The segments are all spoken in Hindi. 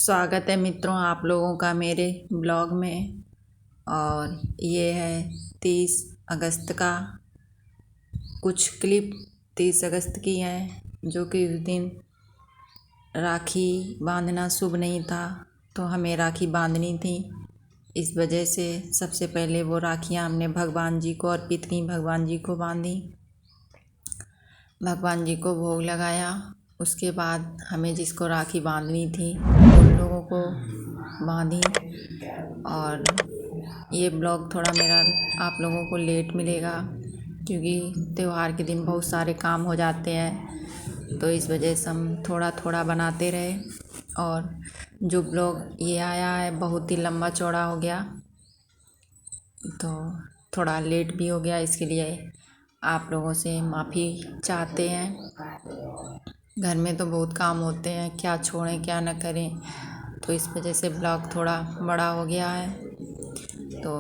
स्वागत है मित्रों आप लोगों का मेरे ब्लॉग में। और ये है 30 अगस्त का कुछ क्लिप 30 अगस्त की है, जो कि उस दिन राखी बांधना शुभ नहीं था, तो हमें राखी बांधनी थी। इस वजह से सबसे पहले वो राखियाँ हमने भगवान जी को अर्पित की, भगवान जी को बांधी, भगवान जी को भोग लगाया। उसके बाद हमें जिसको राखी बांधनी थी उन लोगों को बांधी। और ये ब्लॉग थोड़ा मेरा आप लोगों को लेट मिलेगा, क्योंकि त्यौहार के दिन बहुत सारे काम हो जाते हैं, तो इस वजह से हम थोड़ा थोड़ा बनाते रहे। और जो ब्लॉग ये आया है बहुत ही लंबा चौड़ा हो गया, तो थोड़ा लेट भी हो गया, इसके लिए आप लोगों से माफ़ी चाहते हैं। घर में तो बहुत काम होते हैं, क्या छोड़ें क्या न करें, तो इस वजह से ब्लॉग थोड़ा बड़ा हो गया है। तो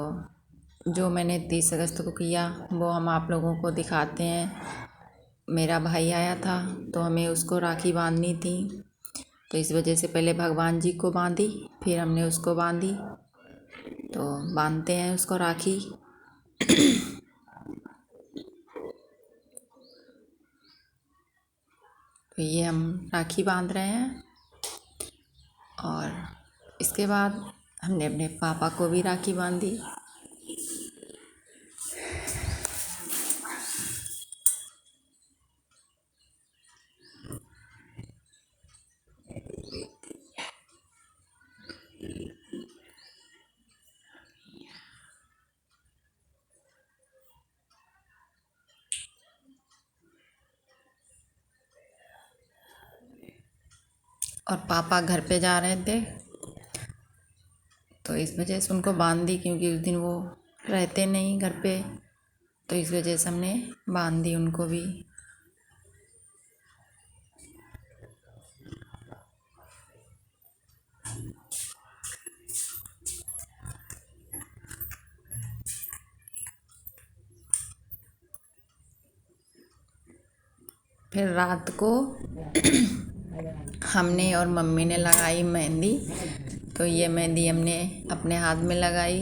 जो मैंने 30 अगस्त को किया वो हम आप लोगों को दिखाते हैं। मेरा भाई आया था तो हमें उसको राखी बांधनी थी, तो इस वजह से पहले भगवान जी को बांधी, फिर हमने उसको बांधी। तो बांधते हैं उसको राखी। तो ये हम राखी बांध रहे हैं। और इसके बाद हमने अपने पापा को भी राखी बांधी। और पापा घर पे जा रहे थे, तो इस वजह से उनको बांध दी, क्योंकि उस दिन वो रहते नहीं घर पे, तो इस वजह से हमने बांध दी उनको भी। फिर रात को हमने और मम्मी ने लगाई मेहंदी। तो ये मेहंदी हमने अपने हाथ में लगाई,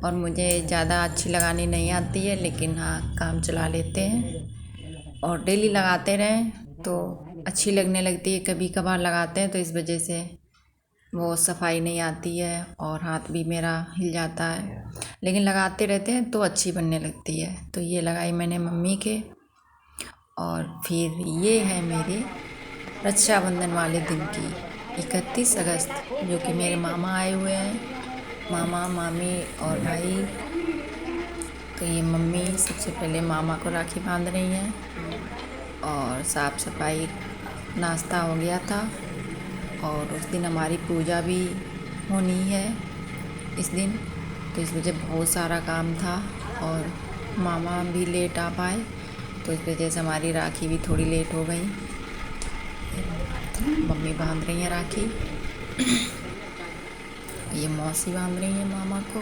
और मुझे ज़्यादा अच्छी लगानी नहीं आती है, लेकिन हाँ काम चला लेते हैं। और डेली लगाते रहें तो अच्छी लगने लगती है, कभी कभार लगाते हैं तो इस वजह से वो सफाई नहीं आती है और हाथ भी मेरा हिल जाता है, लेकिन लगाते रहते हैं तो अच्छी बनने लगती है। तो ये लगाई मैंने मम्मी के। और फिर ये है मेरे रक्षाबंधन वाले दिन की 31 अगस्त, जो कि मेरे मामा आए हुए हैं, मामा मामी और भाई। तो ये मम्मी सबसे पहले मामा को राखी बांध रही हैं, और साफ़ सफाई नाश्ता हो गया था। और उस दिन हमारी पूजा भी होनी है इस दिन, तो इस वजह बहुत सारा काम था, और मामा भी लेट आ पाए, तो इस वजह से हमारी राखी भी थोड़ी लेट हो गई। मम्मी बांध रही हैं राखी, ये मौसी बांध रही हैं मामा को।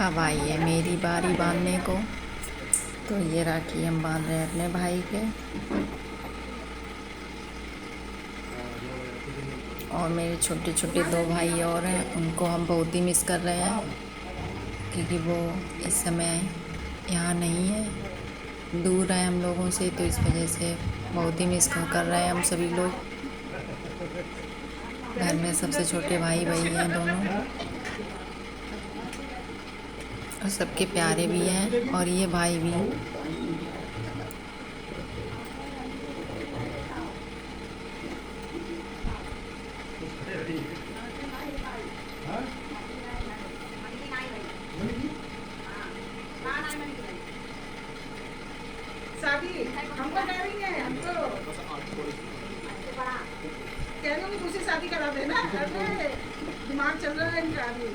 अब आई है मेरी बारी बांधने को, तो ये राखी हम बांध रहे हैं अपने भाई के। और मेरे छोटे छोटे 2 भाई और हैं, उनको हम बहुत ही मिस कर रहे हैं, क्योंकि वो इस समय यहाँ नहीं है, दूर है हम लोगों से, तो इस वजह से बहुत ही मिस कर रहे हैं हम सभी लोग। घर में सबसे छोटे भाई वही हैं दोनों, और सबके प्यारे भी हैं, और ये भाई भी। शादी हमको ड्राइविंग है, हमको कह रहे हो दूसरी शादी करा देना। अरे दिमाग चल रहा है इनका अभी।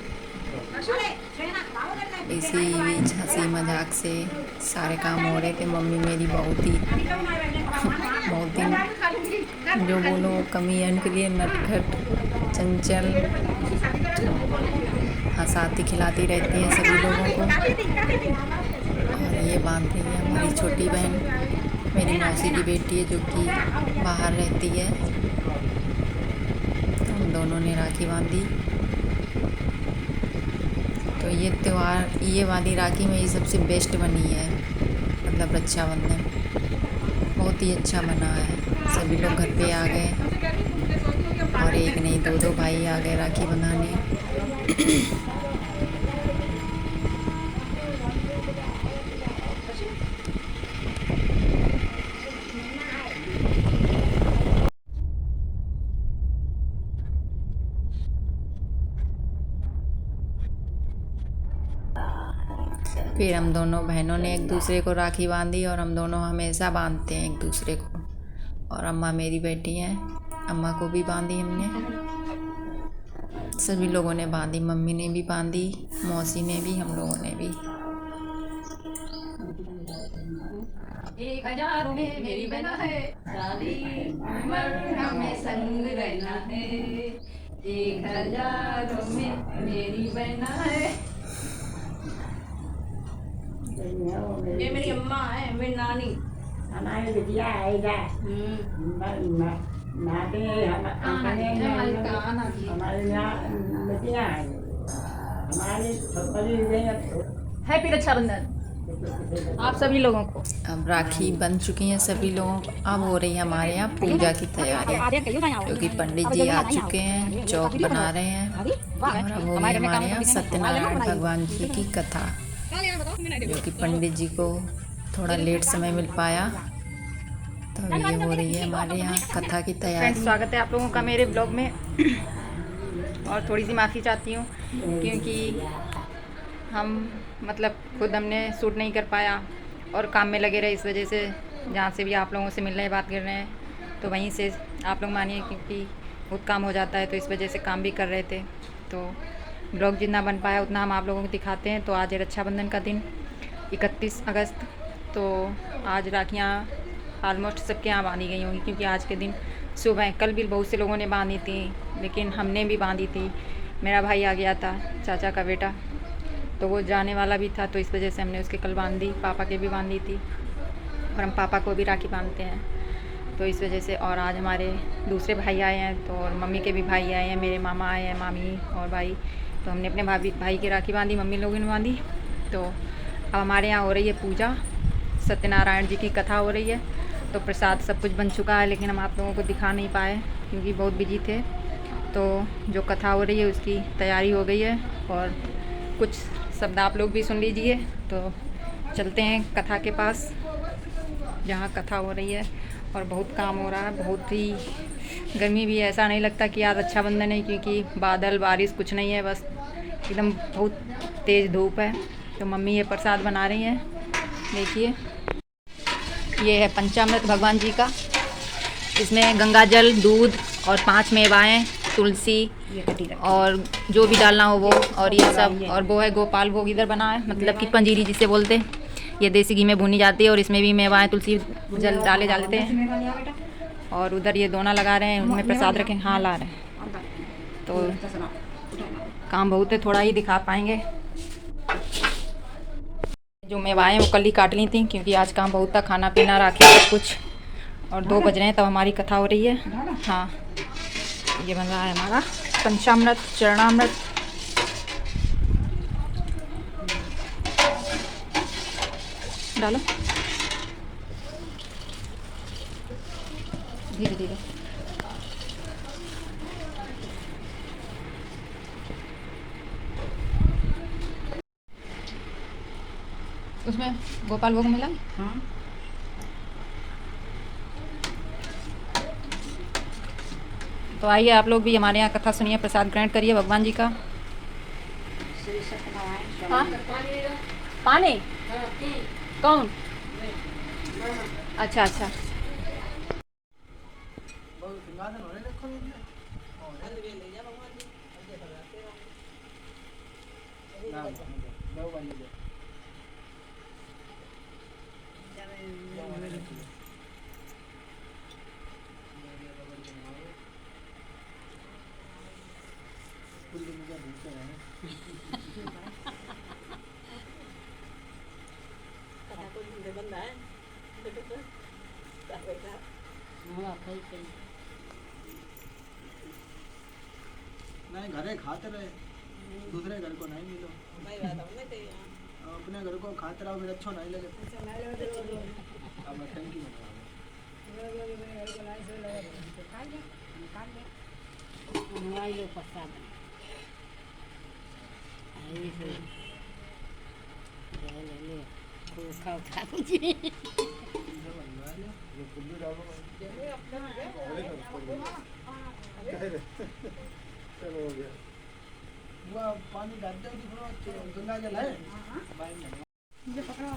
इसी बीच हंसी मजाक से सारे काम हो रहे थे। मम्मी मेरी बहुत ही जो बोलो कमी है उनके लिए, नटखट चंचल, हंसाती खिलाती रहती है सभी लोगों को। और ये बांध रही है हमारी छोटी बहन, मेरी मौसी की बेटी है जो कि बाहर रहती है। तो हम दोनों ने राखी बांधी। तो ये त्यौहार, ये वाली राखी मेरी सबसे बेस्ट बनी है, मतलब रक्षाबंधन बहुत ही अच्छा बना है। सभी लोग घर पे आ गए और एक नहीं दो दो भाई आ गए राखी बंधाने। फिर हम दोनों बहनों ने एक दूसरे को राखी बांधी और हम दोनों हमेशा बांधते हैं एक दूसरे को। और अम्मा मेरी बेटी हैं, अम्मा को भी बांधी हमने, सभी लोगों ने बांधी, मम्मी ने भी बांधी, मौसी ने भी, हम लोगों ने भी। 1000 में मेरी बहना है, सारी उम्र हमें संग रहना है। 1000 में मेरी बहना है। ये मेरी अम्मा है, मेरी नानी, हमारी बिटिया आएगा। नाते हमारे यहाँ बिटिया है, हमारे हैप्पी रक्षाबंधन आप सभी लोगों को। अब राखी बन चुकी हैं सभी लोगों को। अब हो रही है हमारे यहाँ पूजा की तैयारी, क्योंकि पंडित जी आ चुके हैं, चौक बना रहे हैं। और अब होगी हमारे यहाँ सत्यनारायण भगवान जी की कथा, जो कि पंडित जी को थोड़ा लेट समय मिल पाया। तो ये हो रही है हमारे यहाँ कथा की तैयारी। स्वागत है आप लोगों का मेरे ब्लॉग में। और थोड़ी सी माफ़ी चाहती हूँ क्योंकि हम मतलब खुद हमने शूट नहीं कर पाया और काम में लगे रहे, इस वजह से जहाँ से भी आप लोगों से मिल रहे हैं, बात कर रहे हैं, तो वहीं से आप लोग मानिए क्योंकि बहुत काम हो जाता है, तो इस वजह से काम भी कर रहे थे। तो ब्लॉग जितना बन पाया उतना हम आप लोगों को दिखाते हैं। तो आज है रक्षाबंधन का दिन, 31 अगस्त। तो आज राखियाँ ऑलमोस्ट सबके यहाँ बांधी गई होंगी, क्योंकि आज के दिन सुबह, कल भी बहुत से लोगों ने बांधी थी, लेकिन हमने भी बांधी थी। मेरा भाई आ गया था, चाचा का बेटा, तो वो जाने वाला भी था, तो इस वजह से हमने उसके कल बांधी, पापा के भी बांधी थी। और हम पापा को भी राखी बांधते हैं, तो इस वजह से। और आज हमारे दूसरे भाई आए हैं, तो और मम्मी के भी भाई आए हैं, मेरे मामा आए हैं, मामी और भाई, तो हमने अपने भाई की राखी बांधी, मम्मी लोगों ने बांधी। तो अब हमारे यहाँ हो रही है पूजा, सत्यनारायण जी की कथा हो रही है। तो प्रसाद सब कुछ बन चुका है, लेकिन हम आप लोगों को दिखा नहीं पाए क्योंकि बहुत बिजी थे। तो जो कथा हो रही है उसकी तैयारी हो गई है, और कुछ शब्द आप लोग भी सुन लीजिए। तो चलते हैं कथा के पास, जहाँ कथा हो रही है। और बहुत काम हो रहा है, बहुत ही गर्मी भी है, ऐसा नहीं लगता कि आज रक्षाबंधन है, क्योंकि बादल बारिश कुछ नहीं है, बस एकदम बहुत तेज़ धूप है। तो मम्मी ये प्रसाद बना रही हैं, देखिए। ये है पंचामृत भगवान जी का, इसमें गंगा जल, दूध और 5 मेवाएँ, तुलसी और जो भी डालना हो वो, और ये सब। और वो है गोपाल भोग इधर बना है, मतलब कि पंजीरी जिसे बोलते हैं। ये देसी घी में भुनी जाती है और इसमें भी मेवाएँ, तुलसी, जल डाले जाते हैं। और उधर ये दोना लगा रहे हैं, उनमें प्रसाद रखें, हाँ ला रहे हैं। तो काम बहुत है, थोड़ा ही दिखा पाएंगे। जो मेवाएँ वो कल ही काट ली थी, क्योंकि आज काम बहुत था, खाना पीना राखी सब कुछ। और 2 बज रहे हैं तब हमारी कथा हो रही है। हाँ, ये बन रहा है हमारा पंचामृत, चरणामृत। डालो धीरे धीरे। उसमें गोपाल भोग मिला। हाँ, तो आइए आप लोग भी हमारे यहाँ कथा सुनिए, प्रसाद ग्रहण करिए भगवान जी का। हाँ? पानी कौन? अच्छा अच्छा। नहीं घरे खाते रहे, दूसरे घर को नहीं मिलो। अपने घर को खाते रहो फिर अच्छा नहीं लगे। अब मैं थैंक यू चलो हो गया। वो पानी डालते हो तो गंगा जल है। मुझे पकड़ो।